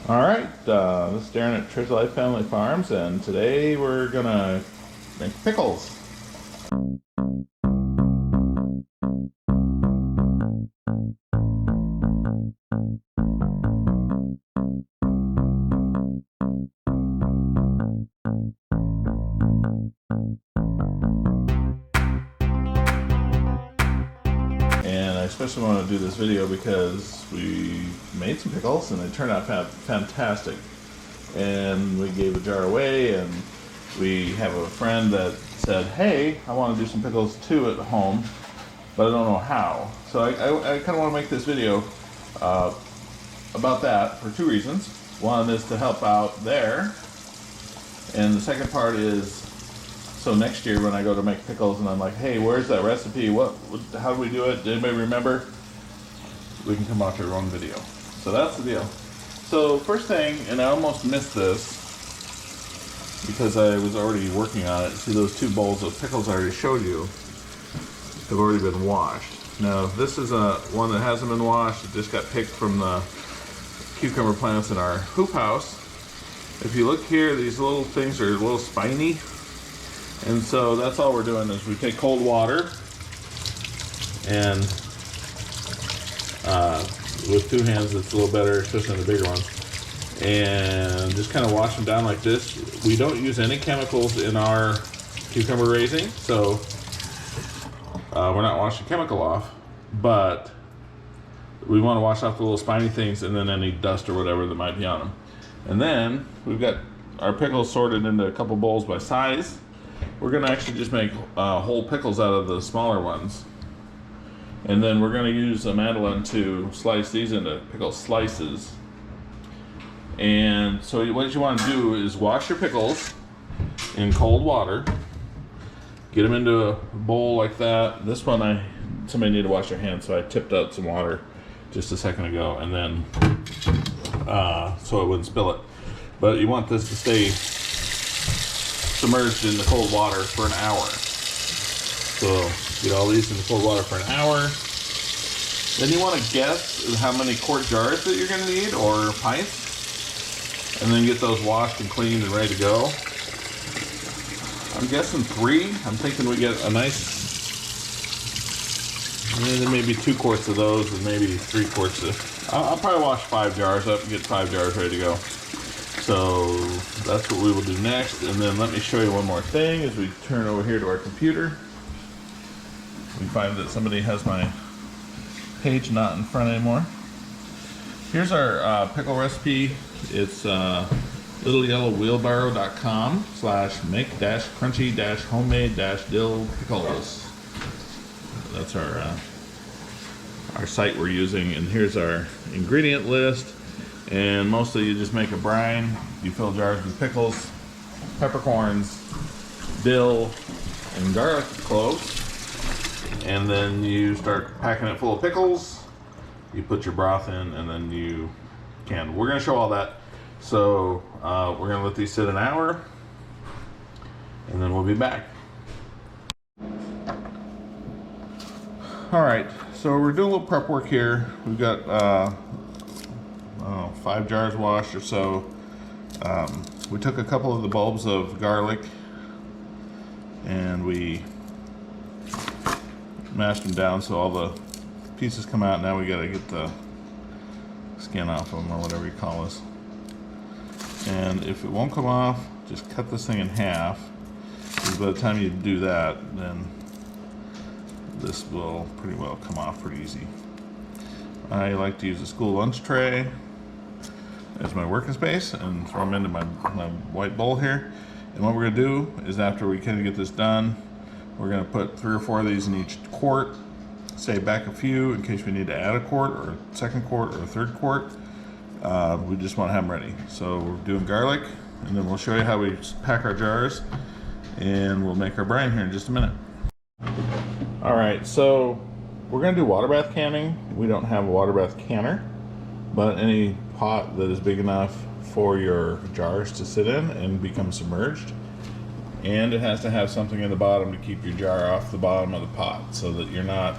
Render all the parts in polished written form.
All right, this is Darren at Treasure Life Family Farms, and today we're gonna make pickles. And I especially want to do this video because we made some pickles and they turned out fantastic. And we gave a jar away, and we have a friend that said, hey, I want to do some pickles too at home, but I don't know how. So I kind of want to make this video about that for two reasons. One is to help out there, and the second part is so next year when I go to make pickles and I'm like, hey, where's that recipe? How do we do it? Did anybody remember? We can come out to our own video. So that's the deal. So first thing, and I almost missed this because I was already working on it. See those two bowls of pickles I already showed you have already been washed. Now this is one that hasn't been washed. It just got picked from the cucumber plants in our hoop house. If you look here, these little things are a little spiny. And so that's all we're doing is we take cold water and with two hands it's a little better, especially the bigger ones, and just kind of wash them down like this. We don't use any chemicals in our cucumber raising, so we're not washing chemical off, but we want to wash off the little spiny things and then any dust or whatever that might be on them. And then we've got our pickles sorted into a couple bowls by size. We're going to actually just make whole pickles out of the smaller ones. And then we're going to use a mandolin to slice these into pickle slices. And so what you want to do is wash your pickles in cold water. Get them into a bowl like that. This one, somebody needed to wash their hands, so I tipped out some water just a second ago, and then so it wouldn't spill it. But you want this to stay submerged in the cold water for an hour. So get all these in the cold water for an hour. Then you want to guess how many quart jars that you're going to need, or pints, and then get those washed and cleaned and ready to go. I'm guessing 3. I'm thinking we get a nice, then maybe 2 quarts of those, and maybe 3 quarts of. I'll probably wash 5 jars up and get 5 jars ready to go. So that's what we will do next. And then let me show you one more thing as we turn over here to our computer. We find that somebody has my page not in front anymore. Here's our pickle recipe. It's littleyellowwheelbarrow.com/make-crunchy-homemade-dill pickles. That's our site we're using, and here's our ingredient list. And mostly you just make a brine. You fill jars with pickles, peppercorns, dill, and garlic cloves. And then you start packing it full of pickles. You put your broth in, and then you can. We're going to show all that. So we're going to let these sit an hour, and then we'll be back. All right, so we're doing a little prep work here. We've got 5 jars washed or so. We took a couple of the bulbs of garlic and we mashed them down so all the pieces come out. Now we gotta get the skin off of them, or whatever you call this. And if it won't come off, just cut this thing in half, because by the time you do that, then this will pretty well come off pretty easy. I like to use a school lunch tray as my working space and throw them into my white bowl here. And what we're going to do is, after we kind of get this done, we're going to put 3 or 4 of these in each quart, save back a few in case we need to add a quart or a second quart or a third quart. We just want to have them ready. So we're doing garlic, and then we'll show you how we pack our jars, and we'll make our brine here in just a minute. All right, so we're going to do water bath canning. We don't have a water bath canner, but any pot that is big enough for your jars to sit in and become submerged. And it has to have something in the bottom to keep your jar off the bottom of the pot, so that you're not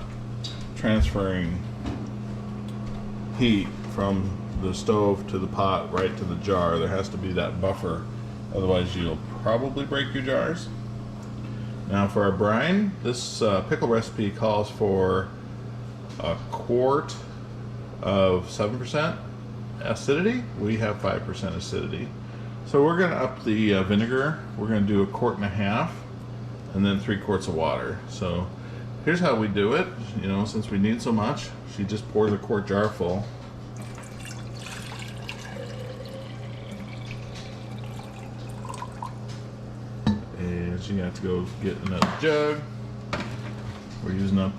transferring heat from the stove to the pot right to the jar. There has to be that buffer, otherwise you'll probably break your jars. Now for our brine, this pickle recipe calls for a quart of 7% acidity. We have 5% acidity. So we're going to up the vinegar. We're going to do 1.5 quarts and then 3 quarts of water. So here's how we do it. You know, since we need so much, she just pours a quart jar full. And she's going to have to go get another jug. We're using up,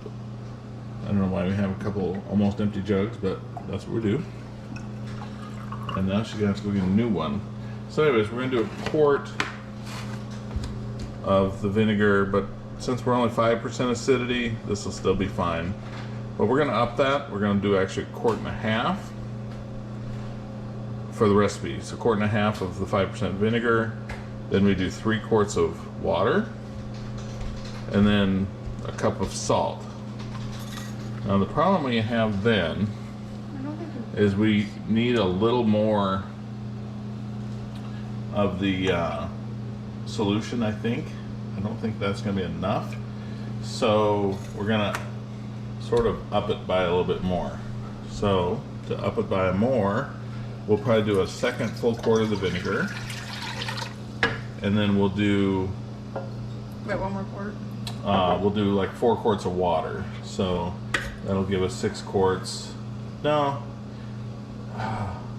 I don't know why we have a couple almost empty jugs, but that's what we do. And now she's going to have to go get a new one. So anyways, we're going to do 1 quart of the vinegar, but since we're only 5% acidity, this will still be fine. But we're going to up that. We're going to do actually 1.5 quarts for the recipe. So 1.5 quarts of the 5% vinegar. Then we do 3 quarts of water. And then a cup of salt. Now the problem we have then is we need a little more of the solution, I think. I don't think that's going to be enough. So we're going to sort of up it by a little bit more. So to up it by more, we'll probably do a second full quart of the vinegar. And then we'll do... Wait, 1 more quart? We'll do like 4 quarts of water. So that'll give us 6 quarts. No.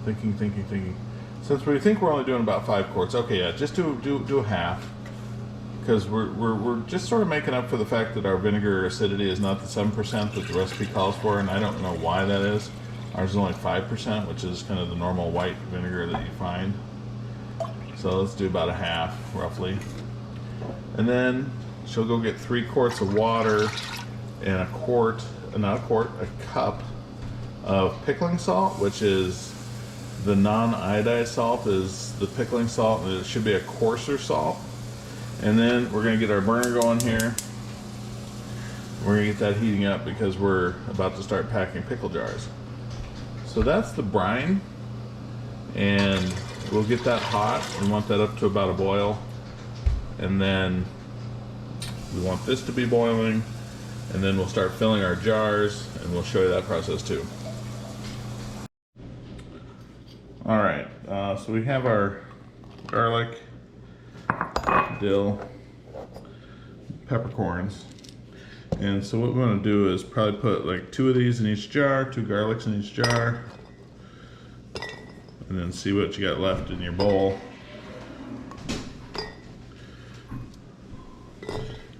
Thinking. Since we think we're only doing about 5 quarts, okay, yeah, just do a half, because we're just sort of making up for the fact that our vinegar acidity is not the 7% that the recipe calls for, and I don't know why that is. Ours is only 5%, which is kind of the normal white vinegar that you find. So let's do about a half, roughly. And then she'll go get 3 quarts of water and a cup of pickling salt, which is the non-iodized salt is the pickling salt, and it should be a coarser salt. And then we're going to get our burner going here. We're going to get that heating up because we're about to start packing pickle jars. So that's the brine, and we'll get that hot. We want that up to about a boil, and then we want this to be boiling, and then we'll start filling our jars, and we'll show you that process too. All right, so we have our garlic, dill, peppercorns, and so what we want to do is probably put like 2 of these in each jar, 2 garlics in each jar, and then see what you got left in your bowl.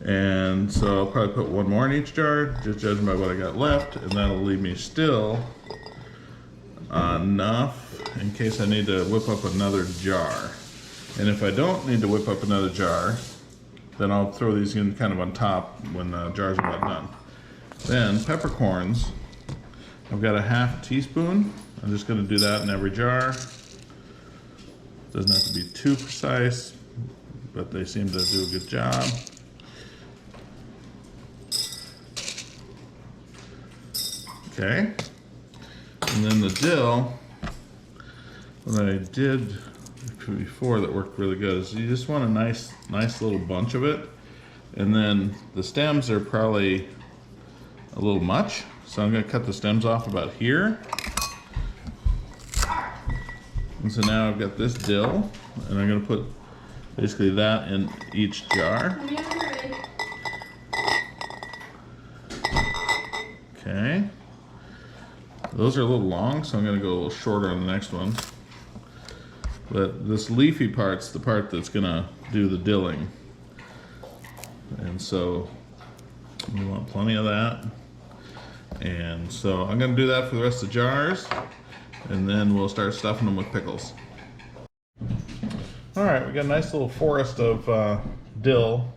And so I'll probably put 1 more in each jar, just judging by what I got left, and that'll leave me still enough in case I need to whip up another jar. And if I don't need to whip up another jar, then I'll throw these in kind of on top when the jars are about done. Then peppercorns, I've got a ½ teaspoon. I'm just going to do that in every jar. Doesn't have to be too precise, but they seem to do a good job. Okay. And then the dill, what I did before that worked really good is you just want a nice little bunch of it, and then the stems are probably a little much, so I'm going to cut the stems off about here. And so now I've got this dill, and I'm going to put basically that in each jar. Okay. Those are a little long, so I'm going to go a little shorter on the next one. But this leafy part's the part that's going to do the dilling. And so we want plenty of that. And so I'm going to do that for the rest of the jars, and then we'll start stuffing them with pickles. All right, we got a nice little forest of dill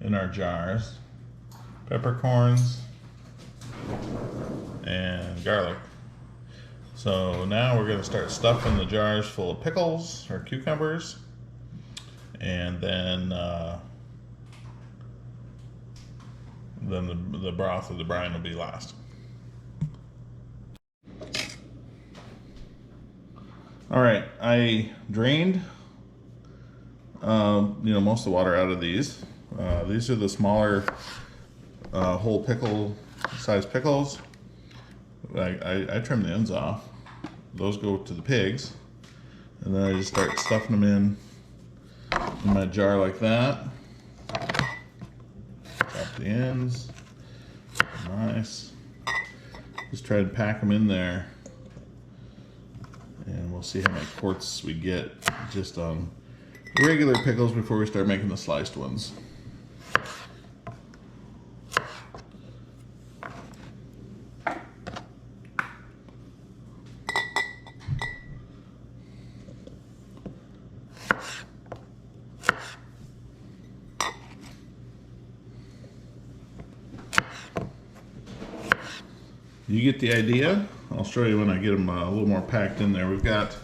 in our jars. Peppercorns and garlic. So now we're going to start stuffing the jars full of pickles or cucumbers, and then the broth of the brine will be last. All right, I drained, most of the water out of these. These are the smaller whole pickle size pickles. I trim the ends off. Those go to the pigs, and then I just start stuffing them in my jar like that. Chop the ends. Nice. Just try to pack them in there, and we'll see how many quarts we get just on regular pickles before we start making the sliced ones. You get the idea. I'll show you when I get them a little more packed in there. We've got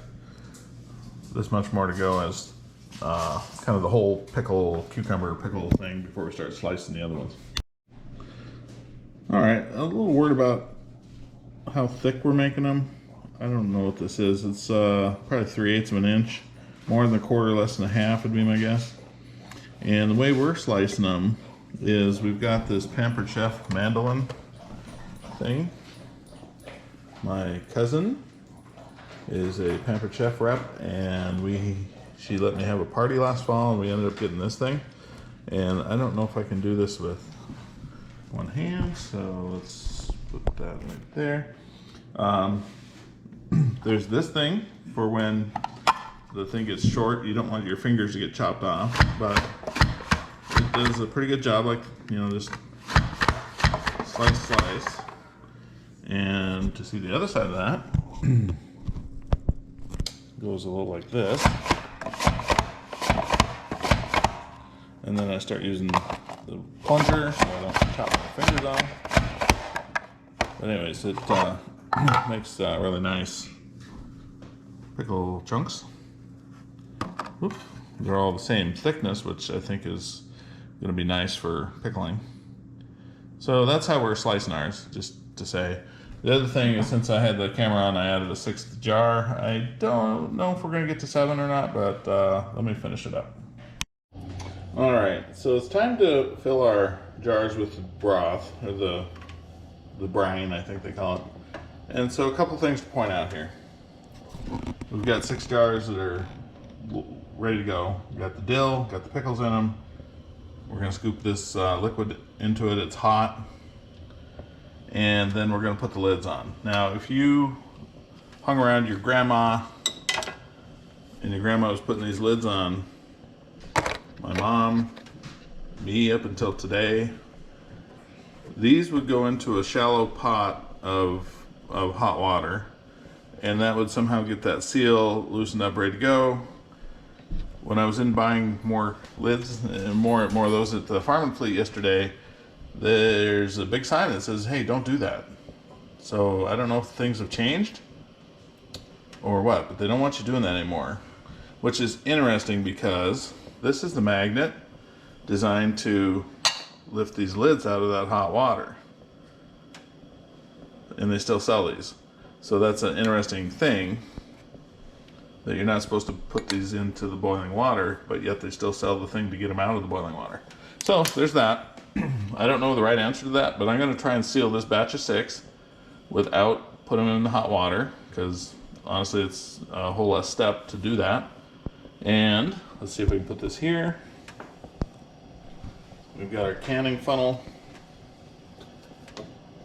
this much more to go as kind of the whole cucumber pickle thing before we start slicing the other ones. All right, a little word about how thick we're making them. I don't know what this is. It's probably 3/8 of an inch. More than a quarter, less than a half would be my guess. And the way we're slicing them is we've got this Pampered Chef mandolin thing. My cousin is a Pampered Chef rep, and she let me have a party last fall, and we ended up getting this thing. And I don't know if I can do this with one hand, so let's put that right there. There's this thing for when the thing gets short. You don't want your fingers to get chopped off, but it does a pretty good job, like, just slice. And to see the other side of that, goes a little like this. And then I start using the plunger so I don't chop my fingers off. But anyways, it makes really nice pickle chunks. Oops. They're all the same thickness, which I think is going to be nice for pickling. So that's how we're slicing ours, just to say. The other thing is, since I had the camera on, I added a 6th jar. I don't know if we're going to get to 7 or not, but let me finish it up. All right, so it's time to fill our jars with the broth, or the brine, I think they call it. And so a couple things to point out here. We've got 6 jars that are ready to go. We've got the dill, got the pickles in them. We're going to scoop this liquid into it. It's hot. And then we're going to put the lids on. Now, if you hung around your grandma and your grandma was putting these lids on, my mom, me up until today, these would go into a shallow pot of hot water, and that would somehow get that seal loosened up, ready to go. When I was in buying more lids and more of those at the Farm and Fleet yesterday, there's a big sign that says, hey, don't do that. So I don't know if things have changed or what, but they don't want you doing that anymore, which is interesting because this is the magnet designed to lift these lids out of that hot water, and they still sell these. So that's an interesting thing, that you're not supposed to put these into the boiling water, but yet they still sell the thing to get them out of the boiling water. So there's that. I don't know the right answer to that, but I'm going to try and seal this batch of 6 without putting them in the hot water, because honestly it's a whole less step to do that. And let's see if we can put this here. We've got our canning funnel.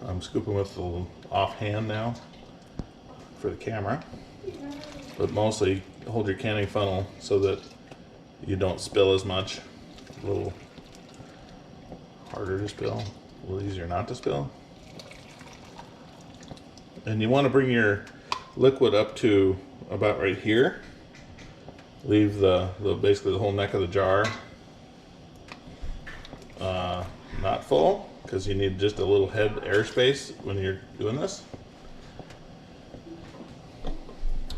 I'm scooping with the offhand now for the camera, but mostly hold your canning funnel so that you don't spill as much. A little harder to spill, a little easier not to spill. And you want to bring your liquid up to about right here. Leave basically the whole neck of the jar not full, because you need just a little head airspace when you're doing this.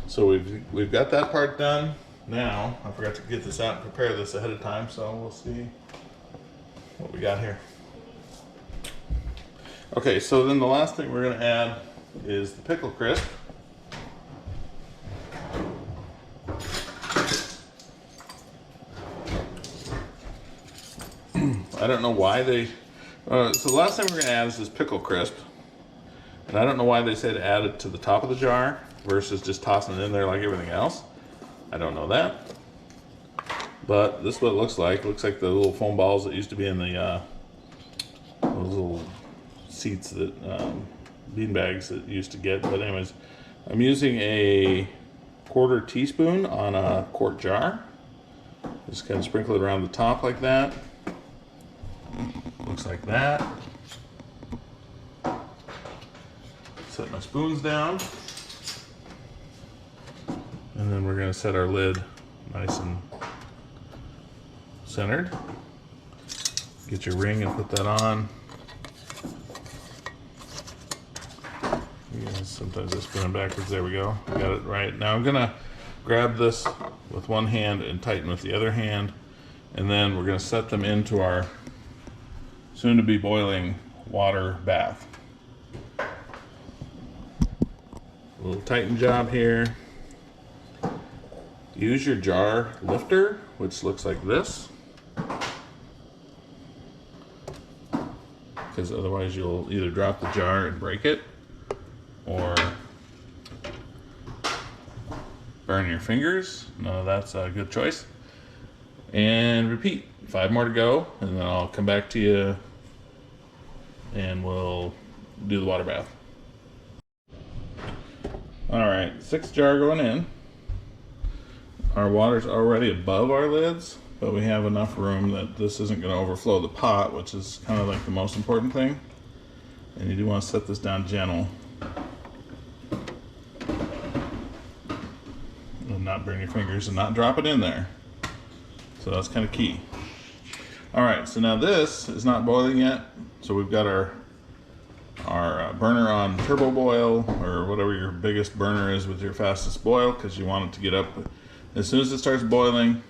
So we've got that part done. Now I forgot to get this out and prepare this ahead of time, so we'll see what we got here. Okay, so then the last thing we're going to add is the pickle crisp. don't know why they... so the last thing we're going to add is this pickle crisp. And I don't know why they said add it to the top of the jar versus just tossing it in there like everything else. I don't know that. But this is what it looks like. It looks like the little foam balls that used to be in the those little seats that bean bags that you used to get. But anyways, I'm using a 1/4 teaspoon on a quart jar. Just kind of sprinkle it around the top like that. Looks like that. Set my spoons down. And then we're going to set our lid nice and centered. Get your ring and put that on. Yeah, sometimes I spin it backwards. There we go. I got it right. Now I'm going to grab this with one hand and tighten with the other hand. And then we're going to set them into our soon to be boiling water bath. A little tighten job here. Use your jar lifter, which looks like this, because otherwise you'll either drop the jar and break it or burn your fingers. No, that's a good choice. And repeat. 5 more to go, and then I'll come back to you and we'll do the water bath. All right, 6th jar going in. Our water's already above our lids, but we have enough room that this isn't going to overflow the pot, which is kind of like the most important thing. And you do want to set this down gentle and not burn your fingers and not drop it in there. So that's kind of key. All right, so now this is not boiling yet. So we've got our burner on turbo boil, or whatever your biggest burner is with your fastest boil, because you want it to get up as soon as it starts boiling.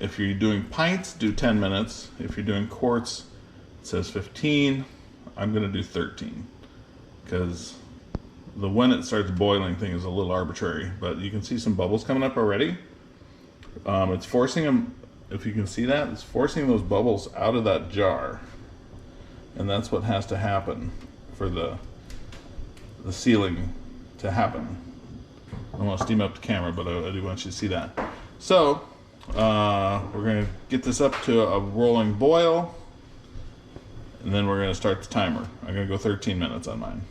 If you're doing pints, do 10 minutes. If you're doing quarts, it says 15. I'm gonna do 13, because the when it starts boiling thing is a little arbitrary, but you can see some bubbles coming up already. It's forcing them, if you can see that, it's forcing those bubbles out of that jar. And that's what has to happen for the sealing to happen. I don't want to steam up the camera, but I do want you to see that. So we're going to get this up to a rolling boil, and then we're going to start the timer. I'm going to go 13 minutes on mine.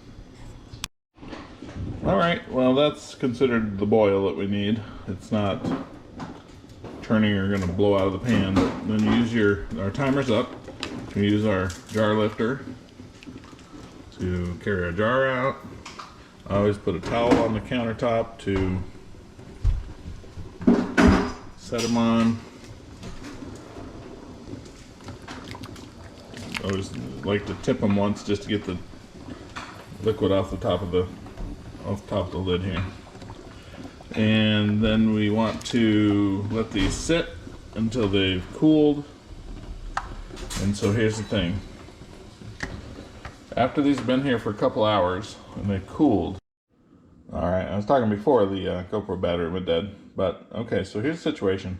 All right, well, that's considered the boil that we need. It's not turning or going to blow out of the pan, but then you use our timer's up. We use our jar lifter to carry our jar out. I always put a towel on the countertop to set them on. I always like to tip them once just to get the liquid off the top of the lid here. And then we want to let these sit until they've cooled. And so here's the thing. After these have been here for a couple hours and they've cooled. All right, I was talking before the GoPro battery went dead, but okay, so here's the situation.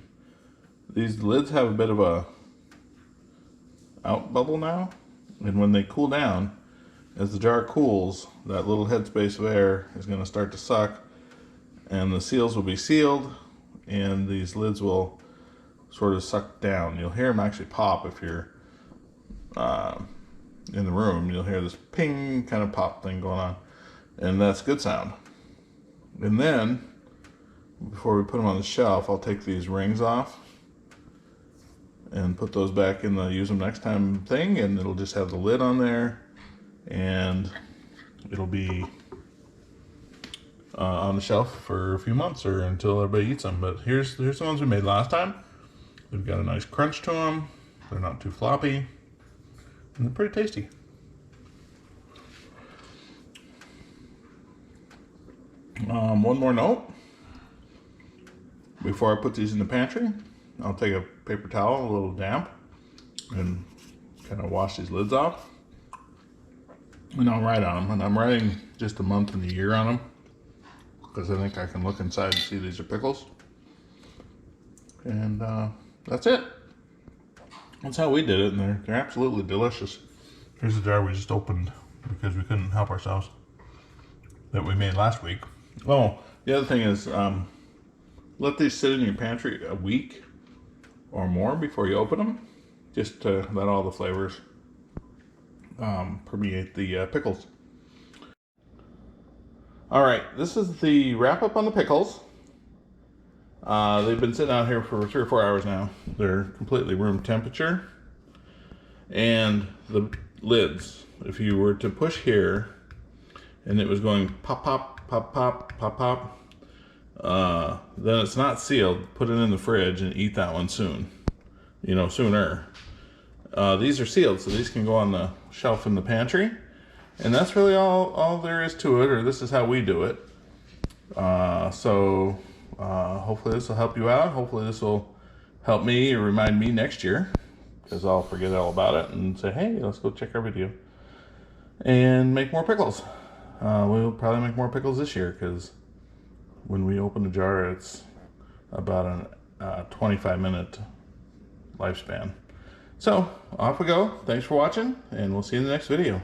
These lids have a bit of a out bubble now, and when they cool down, as the jar cools, that little headspace of air is going to start to suck, and the seals will be sealed, and these lids will sort of suck down. You'll hear them actually pop if you're in the room. You'll hear this ping kind of pop thing going on, and that's good sound. And then before we put them on the shelf, I'll take these rings off and put those back in the use them next time thing, and it'll just have the lid on there, and it'll be on the shelf for a few months or until everybody eats them. But here's the ones we made last time. They've got a nice crunch to them. They're not too floppy. And they're pretty tasty. One more note. Before I put these in the pantry, I'll take a paper towel, a little damp, and kind of wash these lids off. And I'll write on them. And I'm writing just a month and a year on them, because I think I can look inside and see these are pickles. And that's it. That's how we did it, and they're absolutely delicious. Here's the jar we just opened because we couldn't help ourselves that we made last week. Oh, the other thing is, let these sit in your pantry a week or more before you open them, just to let all the flavors permeate the pickles. All right, this is the wrap up on the pickles. They've been sitting out here for 3 or 4 hours now. They're completely room temperature. And the lids, if you were to push here and it was going pop, pop, pop, pop, pop, pop, then it's not sealed. Put it in the fridge and eat that one soon. You know, sooner. These are sealed, so these can go on the shelf in the pantry. And that's really all there is to it, or this is how we do it. Hopefully this will help you out. Hopefully this will help me or remind me next year, because I'll forget all about it and say, hey, let's go check our video and make more pickles. We'll probably make more pickles this year, because when we open a jar, it's about a 25-minute lifespan. So off we go. Thanks for watching, and we'll see you in the next video.